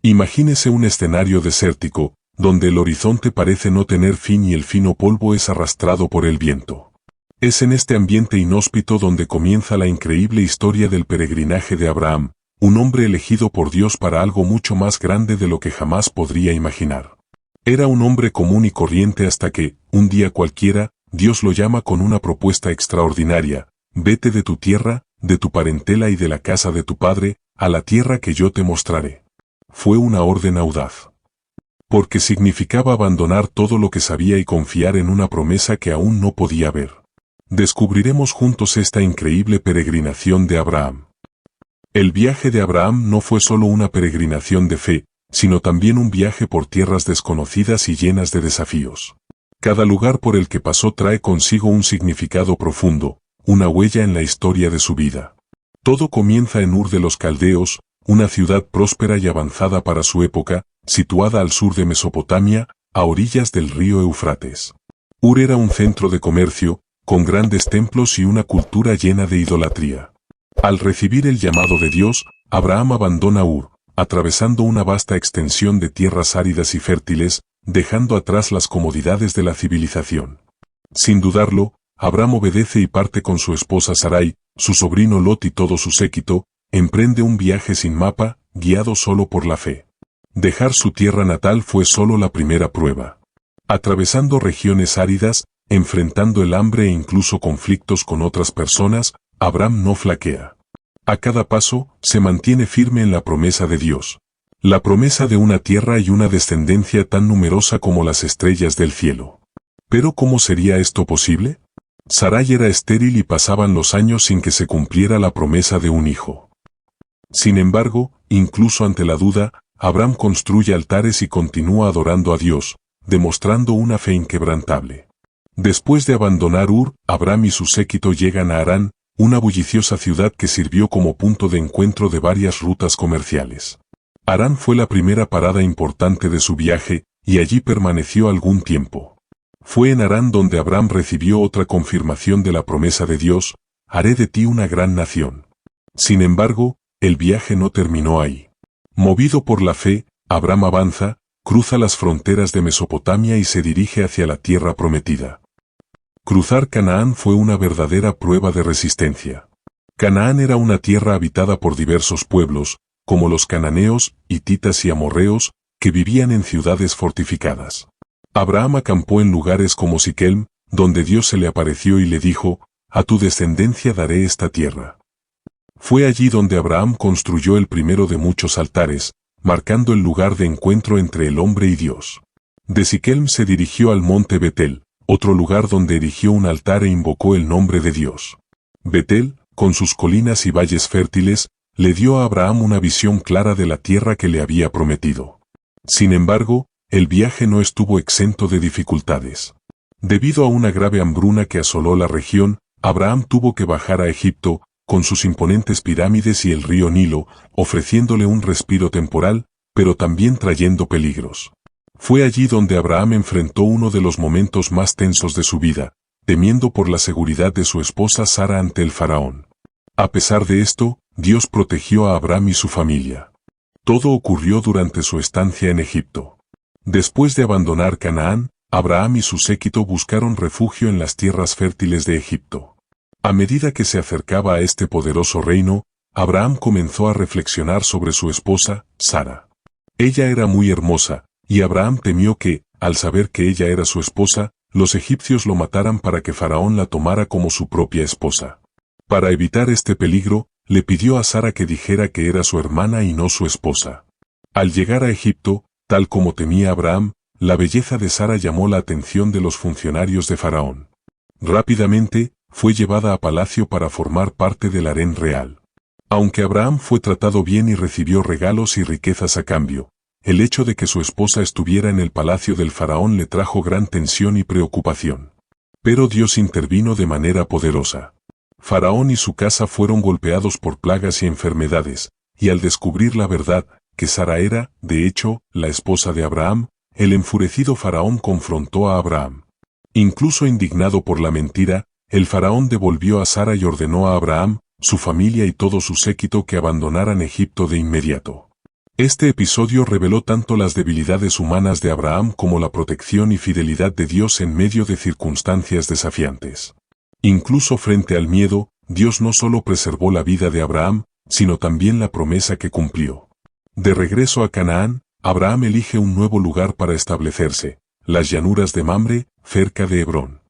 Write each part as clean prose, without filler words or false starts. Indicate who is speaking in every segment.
Speaker 1: Imagínese un escenario desértico, donde el horizonte parece no tener fin y el fino polvo es arrastrado por el viento. Es en este ambiente inhóspito donde comienza la increíble historia del peregrinaje de Abraham, un hombre elegido por Dios para algo mucho más grande de lo que jamás podría imaginar. Era un hombre común y corriente hasta que, un día cualquiera, Dios lo llama con una propuesta extraordinaria: vete de tu tierra, de tu parentela y de la casa de tu padre, a la tierra que yo te mostraré. Fue una orden audaz. Porque significaba abandonar todo lo que sabía y confiar en una promesa que aún no podía ver. Descubriremos juntos esta increíble peregrinación de Abraham. El viaje de Abraham no fue solo una peregrinación de fe, sino también un viaje por tierras desconocidas y llenas de desafíos. Cada lugar por el que pasó trae consigo un significado profundo, una huella en la historia de su vida. Todo comienza en Ur de los Caldeos, una ciudad próspera y avanzada para su época, situada al sur de Mesopotamia, a orillas del río Eufrates. Ur era un centro de comercio, con grandes templos y una cultura llena de idolatría. Al recibir el llamado de Dios, Abraham abandona Ur, atravesando una vasta extensión de tierras áridas y fértiles, dejando atrás las comodidades de la civilización. Sin dudarlo, Abraham obedece y parte con su esposa Sarai, su sobrino Lot y todo su séquito, emprende un viaje sin mapa, guiado solo por la fe. Dejar su tierra natal fue solo la primera prueba. Atravesando regiones áridas, enfrentando el hambre e incluso conflictos con otras personas, Abraham no flaquea. A cada paso, se mantiene firme en la promesa de Dios. La promesa de una tierra y una descendencia tan numerosa como las estrellas del cielo. ¿Pero cómo sería esto posible? Sarai era estéril y pasaban los años sin que se cumpliera la promesa de un hijo. Sin embargo, incluso ante la duda, Abraham construye altares y continúa adorando a Dios, demostrando una fe inquebrantable. Después de abandonar Ur, Abraham y su séquito llegan a Harán, una bulliciosa ciudad que sirvió como punto de encuentro de varias rutas comerciales. Harán fue la primera parada importante de su viaje, y allí permaneció algún tiempo. Fue en Harán donde Abraham recibió otra confirmación de la promesa de Dios: haré de ti una gran nación. Sin embargo, el viaje no terminó ahí. Movido por la fe, Abraham avanza, cruza las fronteras de Mesopotamia y se dirige hacia la tierra prometida. Cruzar Canaán fue una verdadera prueba de resistencia. Canaán era una tierra habitada por diversos pueblos, como los cananeos, hititas y amorreos, que vivían en ciudades fortificadas. Abraham acampó en lugares como Siquem, donde Dios se le apareció y le dijo: a tu descendencia daré esta tierra. Fue allí donde Abraham construyó el primero de muchos altares, marcando el lugar de encuentro entre el hombre y Dios. De Siquem se dirigió al monte Betel, otro lugar donde erigió un altar e invocó el nombre de Dios. Betel, con sus colinas y valles fértiles, le dio a Abraham una visión clara de la tierra que le había prometido. Sin embargo, el viaje no estuvo exento de dificultades. Debido a una grave hambruna que asoló la región, Abraham tuvo que bajar a Egipto, con sus imponentes pirámides y el río Nilo, ofreciéndole un respiro temporal, pero también trayendo peligros. Fue allí donde Abraham enfrentó uno de los momentos más tensos de su vida, temiendo por la seguridad de su esposa Sara ante el faraón. A pesar de esto, Dios protegió a Abraham y su familia. Todo ocurrió durante su estancia en Egipto. Después de abandonar Canaán, Abraham y su séquito buscaron refugio en las tierras fértiles de Egipto. A medida que se acercaba a este poderoso reino, Abraham comenzó a reflexionar sobre su esposa, Sara. Ella era muy hermosa, y Abraham temió que, al saber que ella era su esposa, los egipcios lo mataran para que Faraón la tomara como su propia esposa. Para evitar este peligro, le pidió a Sara que dijera que era su hermana y no su esposa. Al llegar a Egipto, tal como temía Abraham, la belleza de Sara llamó la atención de los funcionarios de Faraón. Rápidamente, fue llevada a palacio para formar parte del harén real. Aunque Abraham fue tratado bien y recibió regalos y riquezas a cambio, el hecho de que su esposa estuviera en el palacio del faraón le trajo gran tensión y preocupación. Pero Dios intervino de manera poderosa. Faraón y su casa fueron golpeados por plagas y enfermedades, y al descubrir la verdad, que Sara era, de hecho, la esposa de Abraham, el enfurecido faraón confrontó a Abraham. Incluso indignado por la mentira, el faraón devolvió a Sara y ordenó a Abraham, su familia y todo su séquito que abandonaran Egipto de inmediato. Este episodio reveló tanto las debilidades humanas de Abraham como la protección y fidelidad de Dios en medio de circunstancias desafiantes. Incluso frente al miedo, Dios no solo preservó la vida de Abraham, sino también la promesa que cumplió. De regreso a Canaán, Abraham elige un nuevo lugar para establecerse, las llanuras de Mamre, cerca de Hebrón.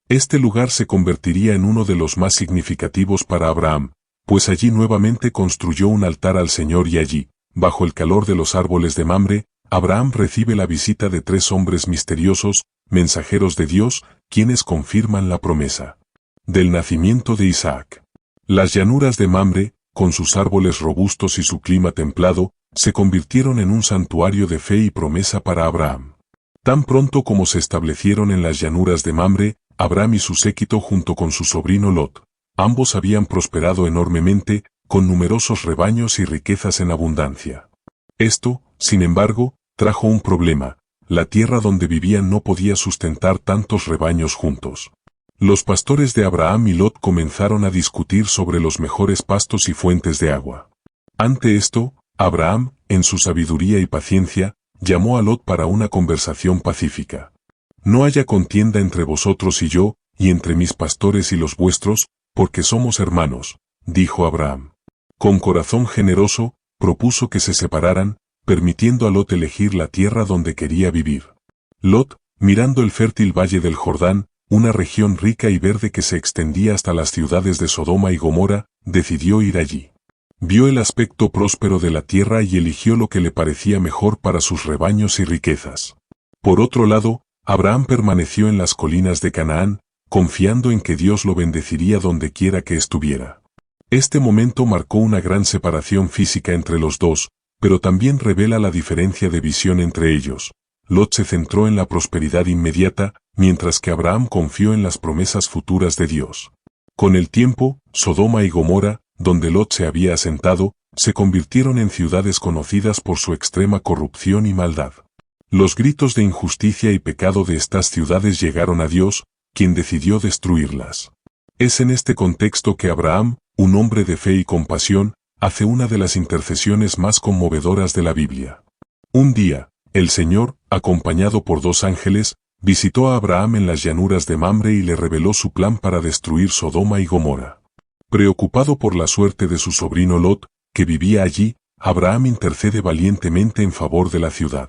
Speaker 1: Este lugar se convertiría en uno de los más significativos para Abraham, pues allí nuevamente construyó un altar al Señor y allí, bajo el calor de los árboles de Mamre, Abraham recibe la visita de 3 hombres misteriosos, mensajeros de Dios, quienes confirman la promesa del nacimiento de Isaac. Las llanuras de Mamre, con sus árboles robustos y su clima templado, se convirtieron en un santuario de fe y promesa para Abraham. Tan pronto como se establecieron en las llanuras de Mamre, Abraham y su séquito junto con su sobrino Lot, ambos habían prosperado enormemente, con numerosos rebaños y riquezas en abundancia. Esto, sin embargo, trajo un problema: la tierra donde vivían no podía sustentar tantos rebaños juntos. Los pastores de Abraham y Lot comenzaron a discutir sobre los mejores pastos y fuentes de agua. Ante esto, Abraham, en su sabiduría y paciencia, llamó a Lot para una conversación pacífica. No haya contienda entre vosotros y yo, y entre mis pastores y los vuestros, porque somos hermanos, dijo Abraham. Con corazón generoso, propuso que se separaran, permitiendo a Lot elegir la tierra donde quería vivir. Lot, mirando el fértil valle del Jordán, una región rica y verde que se extendía hasta las ciudades de Sodoma y Gomorra, decidió ir allí. Vio el aspecto próspero de la tierra y eligió lo que le parecía mejor para sus rebaños y riquezas. Por otro lado, Abraham permaneció en las colinas de Canaán, confiando en que Dios lo bendeciría donde quiera que estuviera. Este momento marcó una gran separación física entre los dos, pero también revela la diferencia de visión entre ellos. Lot se centró en la prosperidad inmediata, mientras que Abraham confió en las promesas futuras de Dios. Con el tiempo, Sodoma y Gomorra, donde Lot se había asentado, se convirtieron en ciudades conocidas por su extrema corrupción y maldad. Los gritos de injusticia y pecado de estas ciudades llegaron a Dios, quien decidió destruirlas. Es en este contexto que Abraham, un hombre de fe y compasión, hace una de las intercesiones más conmovedoras de la Biblia. Un día, el Señor, acompañado por 2 ángeles, visitó a Abraham en las llanuras de Mamre y le reveló su plan para destruir Sodoma y Gomorra. Preocupado por la suerte de su sobrino Lot, que vivía allí, Abraham intercede valientemente en favor de la ciudad.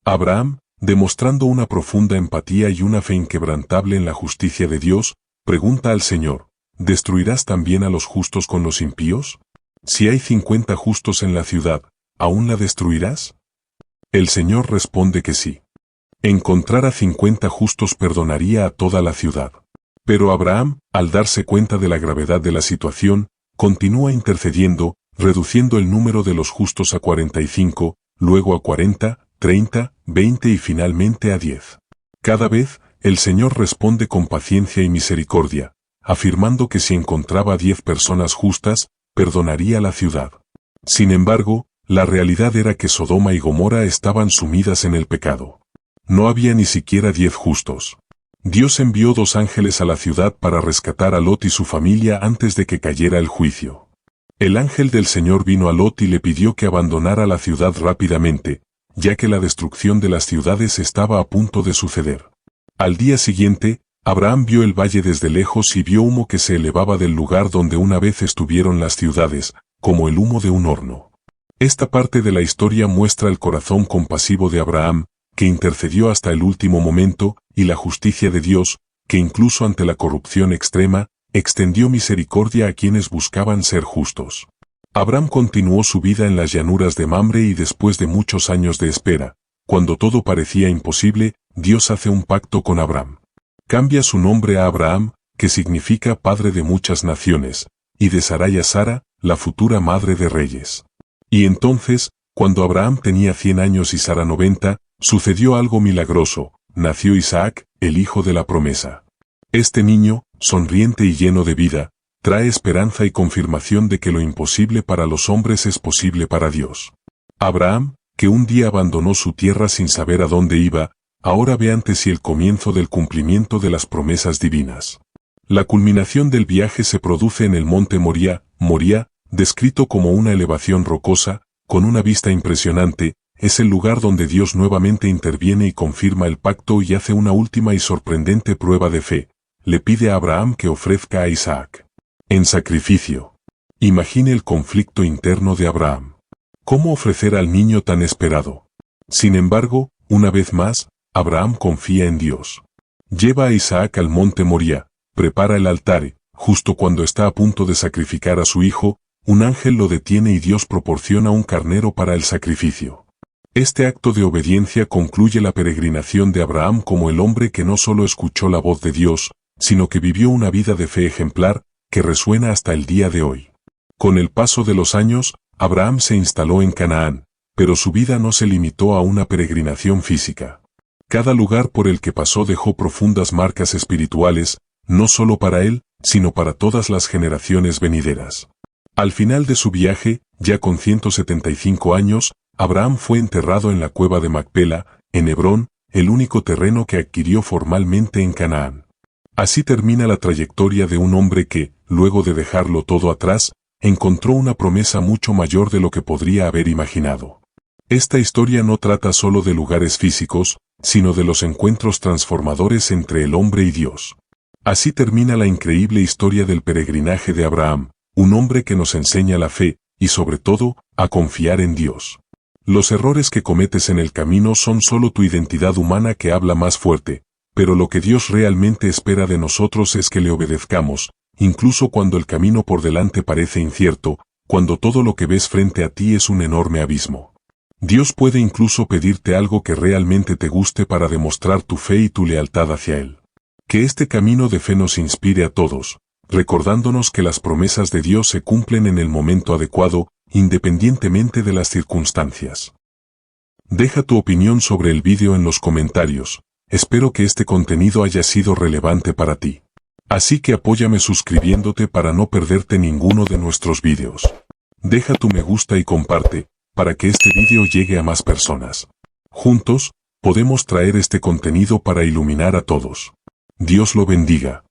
Speaker 1: Abraham, demostrando una profunda empatía y una fe inquebrantable en la justicia de Dios, pregunta al Señor: ¿destruirás también a los justos con los impíos? Si hay 50 justos en la ciudad, ¿aún la destruirás? El Señor responde que sí. Encontrar a 50 justos perdonaría a toda la ciudad. Pero Abraham, al darse cuenta de la gravedad de la situación, continúa intercediendo, reduciendo el número de los justos a 45, luego a 40, 30, 20 y finalmente a 10. Cada vez, el Señor responde con paciencia y misericordia, afirmando que si encontraba 10 personas justas, perdonaría la ciudad. Sin embargo, la realidad era que Sodoma y Gomorra estaban sumidas en el pecado. No había ni siquiera 10 justos. Dios envió 2 ángeles a la ciudad para rescatar a Lot y su familia antes de que cayera el juicio. El ángel del Señor vino a Lot y le pidió que abandonara la ciudad rápidamente, ya que la destrucción de las ciudades estaba a punto de suceder. Al día siguiente, Abraham vio el valle desde lejos y vio humo que se elevaba del lugar donde una vez estuvieron las ciudades, como el humo de un horno. Esta parte de la historia muestra el corazón compasivo de Abraham, que intercedió hasta el último momento, y la justicia de Dios, que incluso ante la corrupción extrema, extendió misericordia a quienes buscaban ser justos. Abraham continuó su vida en las llanuras de Mamre y después de muchos años de espera, cuando todo parecía imposible, Dios hace un pacto con Abraham. Cambia su nombre a Abraham, que significa padre de muchas naciones, y de Sarai a Sara, la futura madre de reyes. Y entonces, cuando Abraham tenía 100 años y Sara 90, sucedió algo milagroso: nació Isaac, el hijo de la promesa. Este niño, sonriente y lleno de vida, trae esperanza y confirmación de que lo imposible para los hombres es posible para Dios. Abraham, que un día abandonó su tierra sin saber a dónde iba, ahora ve ante sí el comienzo del cumplimiento de las promesas divinas. La culminación del viaje se produce en el monte Moría, descrito como una elevación rocosa, con una vista impresionante, es el lugar donde Dios nuevamente interviene y confirma el pacto y hace una última y sorprendente prueba de fe. Le pide a Abraham que ofrezca a Isaac en sacrificio. Imagine el conflicto interno de Abraham. ¿Cómo ofrecer al niño tan esperado? Sin embargo, una vez más, Abraham confía en Dios. Lleva a Isaac al monte Moría, prepara el altar. Justo cuando está a punto de sacrificar a su hijo, un ángel lo detiene y Dios proporciona un carnero para el sacrificio. Este acto de obediencia concluye la peregrinación de Abraham como el hombre que no solo escuchó la voz de Dios, sino que vivió una vida de fe ejemplar, que resuena hasta el día de hoy. Con el paso de los años, Abraham se instaló en Canaán, pero su vida no se limitó a una peregrinación física. Cada lugar por el que pasó dejó profundas marcas espirituales, no solo para él, sino para todas las generaciones venideras. Al final de su viaje, ya con 175 años, Abraham fue enterrado en la cueva de Macpela, en Hebrón, el único terreno que adquirió formalmente en Canaán. Así termina la trayectoria de un hombre que, luego de dejarlo todo atrás, encontró una promesa mucho mayor de lo que podría haber imaginado. Esta historia no trata solo de lugares físicos, sino de los encuentros transformadores entre el hombre y Dios. Así termina la increíble historia del peregrinaje de Abraham, un hombre que nos enseña la fe, y sobre todo, a confiar en Dios. Los errores que cometes en el camino son solo tu identidad humana que habla más fuerte, pero lo que Dios realmente espera de nosotros es que le obedezcamos, incluso cuando el camino por delante parece incierto, cuando todo lo que ves frente a ti es un enorme abismo. Dios puede incluso pedirte algo que realmente te guste para demostrar tu fe y tu lealtad hacia Él. Que este camino de fe nos inspire a todos, recordándonos que las promesas de Dios se cumplen en el momento adecuado, independientemente de las circunstancias. Deja tu opinión sobre el vídeo en los comentarios. Espero que este contenido haya sido relevante para ti. Así que apóyame suscribiéndote para no perderte ninguno de nuestros vídeos. Deja tu me gusta y comparte, para que este vídeo llegue a más personas. Juntos, podemos traer este contenido para iluminar a todos. Dios lo bendiga.